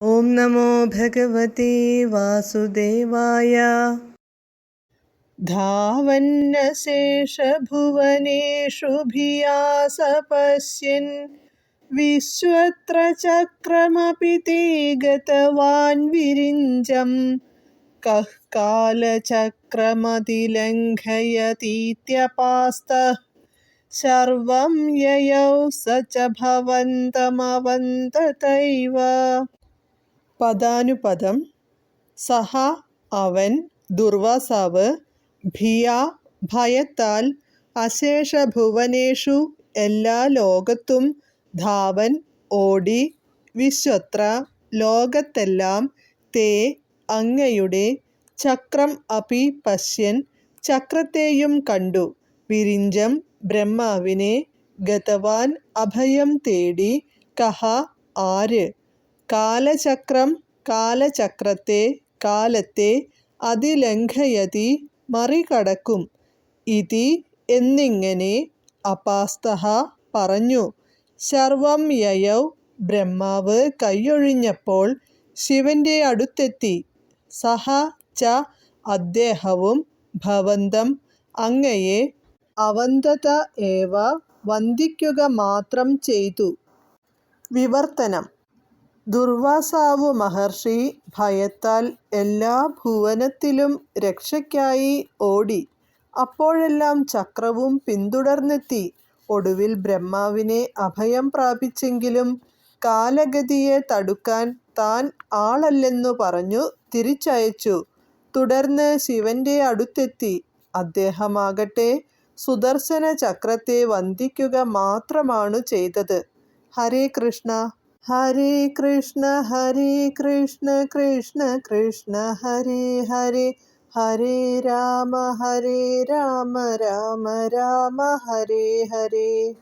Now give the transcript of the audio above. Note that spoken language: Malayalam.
ഓം നമോ ഭഗവതേ വാസുദേവായ. ധാവന്നശേഷഭുവനേഷു ഭിയാസ പശ്യൻ വിശ്വത്ര ചക്രമപി തേ ഗതവാൻ വിരിഞ്ചം. കഃ കാലചക്രമതിലംഘയതീത്യപാസ്തഃ സർവം യയൗ സ ച ഭവന്തമവന്തതൈവ. പദാനുപദം. സഹ അവൻ, ദുർവാസാവ്, ഭിയാ ഭയത്താൽ, അശേഷഭുവനേഷു എല്ലാ ലോകത്തും, ധാവൻ ഓടി, വിശ്വത്ര ലോകത്തെല്ലാം, തേ അങ്ങയുടെ, ചക്രം അപി പശ്യൻ ചക്രത്തെയും കണ്ടു, വിരിഞ്ചം ബ്രഹ്മാവിനെ, ഗതവാൻ അഭയം തേടി, കഹ ആര്, കാലചക്രം കാലചക്രത്തെ കാലത്തെ, അതിലംഘയതി മറികടക്കും, ഇതി എന്നിങ്ങനെ, അപാസ്തഃ പറഞ്ഞു, സർവം യയൗ ബ്രഹ്മാവ് കൈയൊഴിഞ്ഞപ്പോൾ ശിവന്റെ അടുത്തെത്തി, സഹ ച അദ്ദേഹവും, ഭവന്തം അങ്ങയെ, അവന്തത ഏവ വന്ദിക്കുക മാത്രം ചെയ്തു. വിവർത്തനം. ദുർവാസാവു മഹർഷി ഭയത്താൽ എല്ലാ ഭുവനത്തിലും രക്ഷയ്ക്കായി ഓടി. അപ്പോഴെല്ലാം ചക്രവും പിന്തുടർന്നെത്തി. ഒടുവിൽ ബ്രഹ്മാവിനെ അഭയം പ്രാപിച്ചെങ്കിലും കാലഗതിയെ തടുക്കാൻ താൻ ആളല്ലെന്നു പറഞ്ഞു തിരിച്ചയച്ചു. തുടർന്ന് ശിവന്റെ അടുത്തെത്തി. അദ്ദേഹമാകട്ടെ സുദർശന ചക്രത്തെ വന്ദിക്കുക മാത്രമാണു ചെയ്തത്. ഹരേ കൃഷ്ണ. ഹരേ കൃഷ്ണ ഹരേ കൃഷ്ണ കൃഷ്ണ കൃഷ്ണ ഹരേ ഹരേ, ഹരേ രാമ രാമ രാമ ഹരേ ഹരേ.